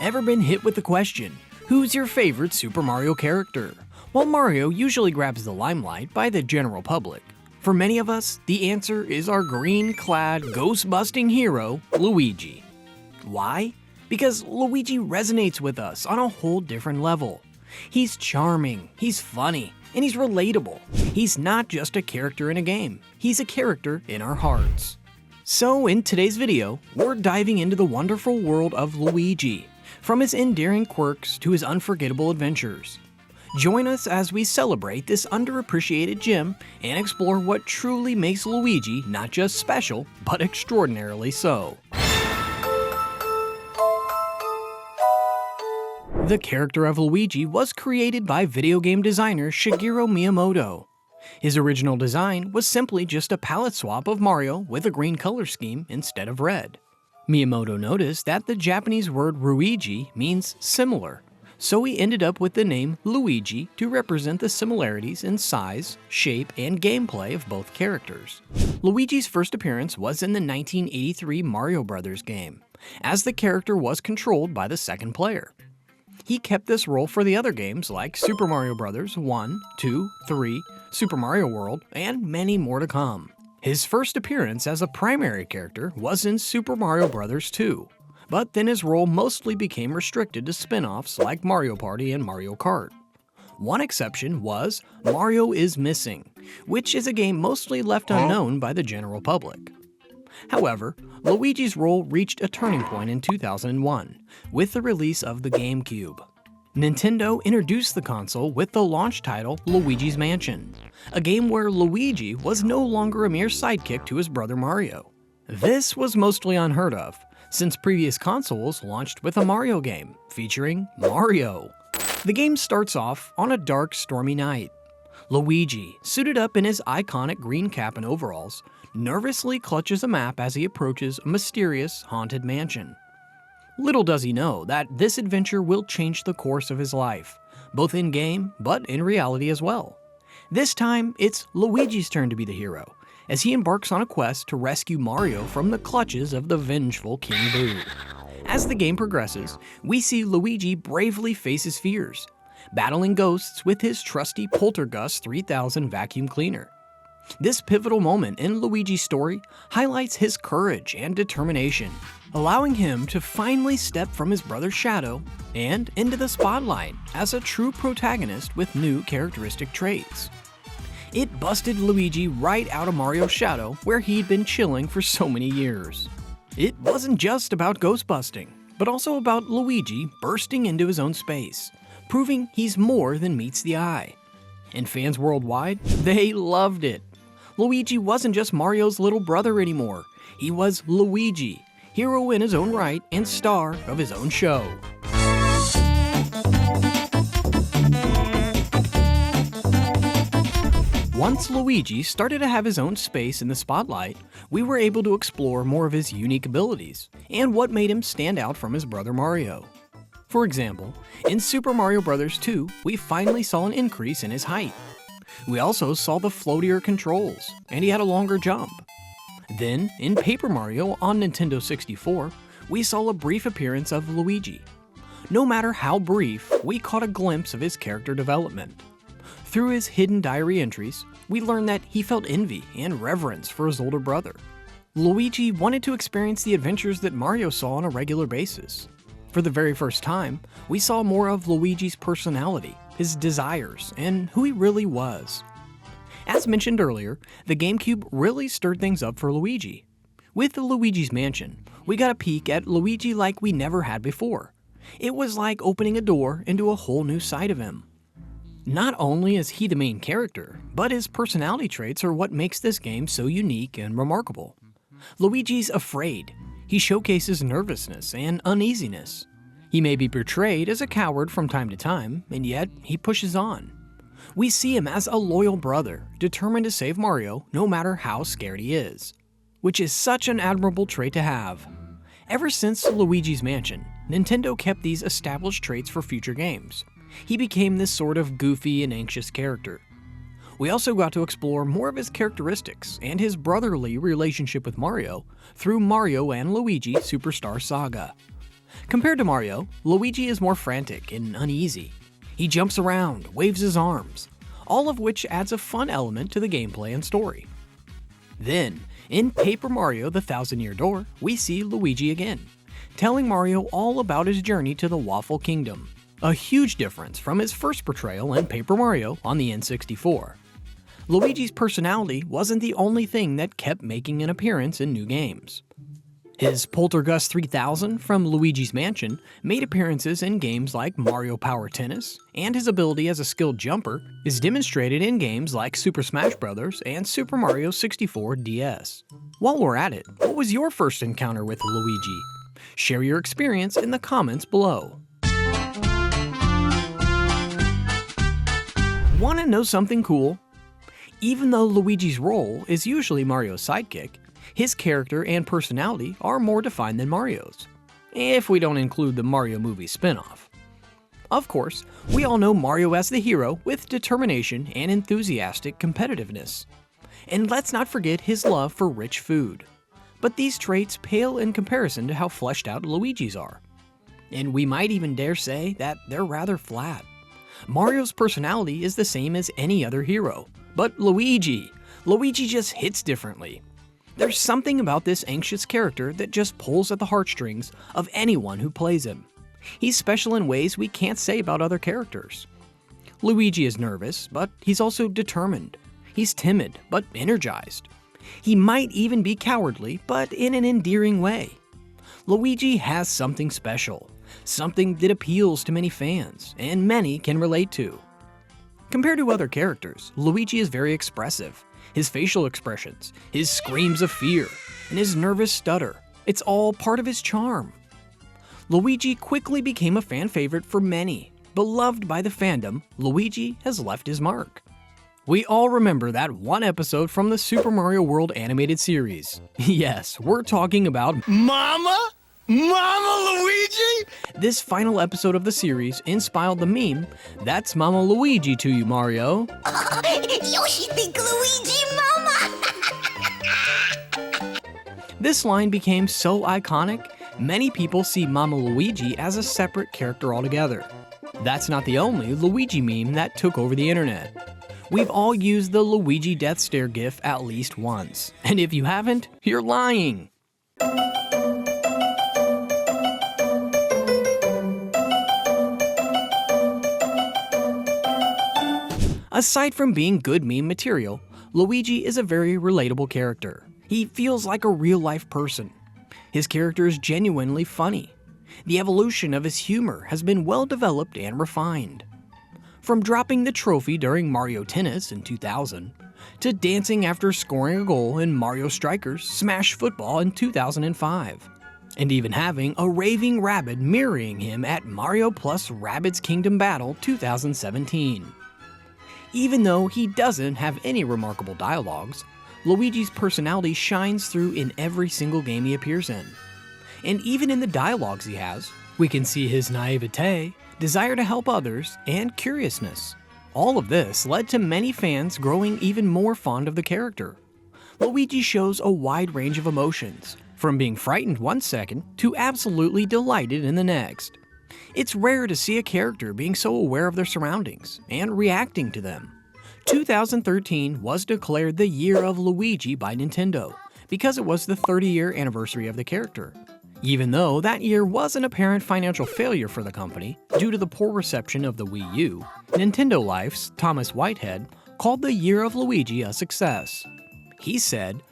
Ever been hit with the question, who's your favorite Super Mario character? Well, Mario usually grabs the limelight by the general public. For many of us, the answer is our green-clad, ghost-busting hero, Luigi. Why? Because Luigi resonates with us on a whole different level. He's charming, he's funny, and he's relatable. He's not just a character in a game, he's a character in our hearts. So in today's video, we're diving into the wonderful world of Luigi, from his endearing quirks to his unforgettable adventures. Join us as we celebrate this underappreciated gem and explore what truly makes Luigi not just special, but extraordinarily so. The character of Luigi was created by video game designer Shigeru Miyamoto. His original design was simply just a palette swap of Mario with a green color scheme instead of red. Miyamoto noticed that the Japanese word Ruigi means similar, so he ended up with the name Luigi to represent the similarities in size, shape, and gameplay of both characters. Luigi's first appearance was in the 1983 Mario Bros. Game, as the character was controlled by the second player. He kept this role for the other games like Super Mario Bros. 1, 2, 3, Super Mario World, and many more to come. His first appearance as a primary character was in Super Mario Bros. 2, but then his role mostly became restricted to spin-offs like Mario Party and Mario Kart. One exception was Mario is Missing, which is a game mostly left unknown by the general public. However, Luigi's role reached a turning point in 2001 with the release of the GameCube. Nintendo introduced the console with the launch title Luigi's Mansion, a game where Luigi was no longer a mere sidekick to his brother Mario. This was mostly unheard of, since previous consoles launched with a Mario game featuring Mario. The game starts off on a dark, stormy night. Luigi, suited up in his iconic green cap and overalls, nervously clutches a map as he approaches a mysterious, haunted mansion. Little does he know that this adventure will change the course of his life, both in-game but in reality as well. This time, it's Luigi's turn to be the hero, as he embarks on a quest to rescue Mario from the clutches of the vengeful King Boo. As the game progresses, we see Luigi bravely face his fears, battling ghosts with his trusty Poltergust 3000 vacuum cleaner. This pivotal moment in Luigi's story highlights his courage and determination, allowing him to finally step from his brother's shadow and into the spotlight as a true protagonist with new characteristic traits. It busted Luigi right out of Mario's shadow where he'd been chilling for so many years. It wasn't just about ghost busting, but also about Luigi bursting into his own space, proving he's more than meets the eye. And fans worldwide, they loved it. Luigi wasn't just Mario's little brother anymore. He was Luigi, hero in his own right and star of his own show. Once Luigi started to have his own space in the spotlight, we were able to explore more of his unique abilities and what made him stand out from his brother Mario. For example, in Super Mario Bros. 2, we finally saw an increase in his height. We also saw the floatier controls, and he had a longer jump. Then, in Paper Mario on Nintendo 64, we saw a brief appearance of Luigi. No matter how brief, we caught a glimpse of his character development. Through his hidden diary entries, we learned that he felt envy and reverence for his older brother. Luigi wanted to experience the adventures that Mario saw on a regular basis. For the very first time, we saw more of Luigi's personality, his desires, and who he really was. As mentioned earlier, the GameCube really stirred things up for Luigi. With the Luigi's Mansion, we got a peek at Luigi like we never had before. It was like opening a door into a whole new side of him. Not only is he the main character, but his personality traits are what makes this game so unique and remarkable. Luigi's afraid. He showcases nervousness and uneasiness. He may be portrayed as a coward from time to time, and yet he pushes on. We see him as a loyal brother, determined to save Mario no matter how scared he is, which is such an admirable trait to have. Ever since Luigi's Mansion, Nintendo kept these established traits for future games. He became this sort of goofy and anxious character. We also got to explore more of his characteristics and his brotherly relationship with Mario through Mario and Luigi Superstar Saga. Compared to Mario, Luigi is more frantic and uneasy. He jumps around, waves his arms, all of which adds a fun element to the gameplay and story. Then, in Paper Mario: The Thousand-Year Door, we see Luigi again, telling Mario all about his journey to the Waffle Kingdom, a huge difference from his first portrayal in Paper Mario on the N64. Luigi's personality wasn't the only thing that kept making an appearance in new games. His Poltergust 3000 from Luigi's Mansion made appearances in games like Mario Power Tennis, and his ability as a skilled jumper is demonstrated in games like Super Smash Bros. And Super Mario 64 DS. While we're at it, what was your first encounter with Luigi? Share your experience in the comments below. Want to know something cool? Even though Luigi's role is usually Mario's sidekick, his character and personality are more defined than Mario's, if we don't include the Mario movie spin-off. Of course, we all know Mario as the hero with determination and enthusiastic competitiveness. And let's not forget his love for rich food. But these traits pale in comparison to how fleshed out Luigi's are. And we might even dare say that they're rather flat. Mario's personality is the same as any other hero, but Luigi just hits differently. There's something about this anxious character that just pulls at the heartstrings of anyone who plays him. He's special in ways we can't say about other characters. Luigi is nervous, but he's also determined. He's timid, but energized. He might even be cowardly, but in an endearing way. Luigi has something special, something that appeals to many fans, and many can relate to. Compared to other characters, Luigi is very expressive. His facial expressions, his screams of fear, and his nervous stutter, it's all part of his charm. Luigi quickly became a fan favorite for many. Beloved by the fandom, Luigi has left his mark. We all remember that one episode from the Super Mario World animated series. Yes, we're talking about Mama Luigi? This final episode of the series inspired the meme, "That's Mama Luigi to you, Mario." Yoshi think Luigi Mama! This line became so iconic, many people see Mama Luigi as a separate character altogether. That's not the only Luigi meme that took over the internet. We've all used the Luigi death stare gif at least once, and if you haven't, you're lying. Aside from being good meme material, Luigi is a very relatable character. He feels like a real-life person. His character is genuinely funny. The evolution of his humor has been well developed and refined. From dropping the trophy during Mario Tennis in 2000, to dancing after scoring a goal in Mario Strikers Smash Football in 2005, and even having a raving Rabid mirroring him at Mario plus Rabbids Kingdom Battle 2017. Even though he doesn't have any remarkable dialogues, Luigi's personality shines through in every single game he appears in. And even in the dialogues he has, we can see his naivete, desire to help others, and curiousness. All of this led to many fans growing even more fond of the character. Luigi shows a wide range of emotions, from being frightened one second to absolutely delighted in the next. It's rare to see a character being so aware of their surroundings and reacting to them. 2013 was declared the Year of Luigi by Nintendo because it was the 30-year anniversary of the character. Even though that year was an apparent financial failure for the company due to the poor reception of the Wii U, Nintendo Life's Thomas Whitehead called the Year of Luigi a success. He said,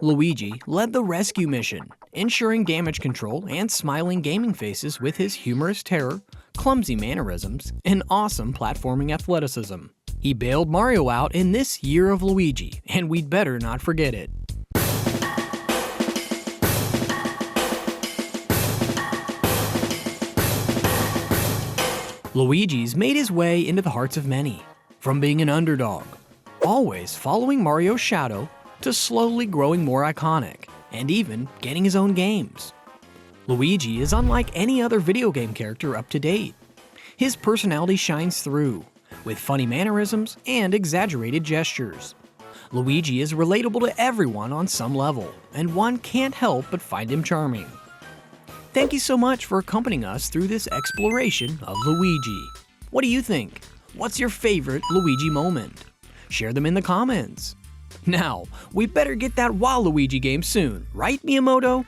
Luigi, led the rescue mission, ensuring damage control and smiling gaming faces with his humorous terror, clumsy mannerisms, and awesome platforming athleticism. He bailed Mario out in this Year of Luigi, and we'd better not forget it. Luigi's made his way into the hearts of many, from being an underdog, always following Mario's shadow, to slowly growing more iconic, and even getting his own games. Luigi is unlike any other video game character up to date. His personality shines through, with funny mannerisms and exaggerated gestures. Luigi is relatable to everyone on some level, and one can't help but find him charming. Thank you so much for accompanying us through this exploration of Luigi. What do you think? What's your favorite Luigi moment? Share them in the comments. Now, we better get that Waluigi game soon, right, Miyamoto?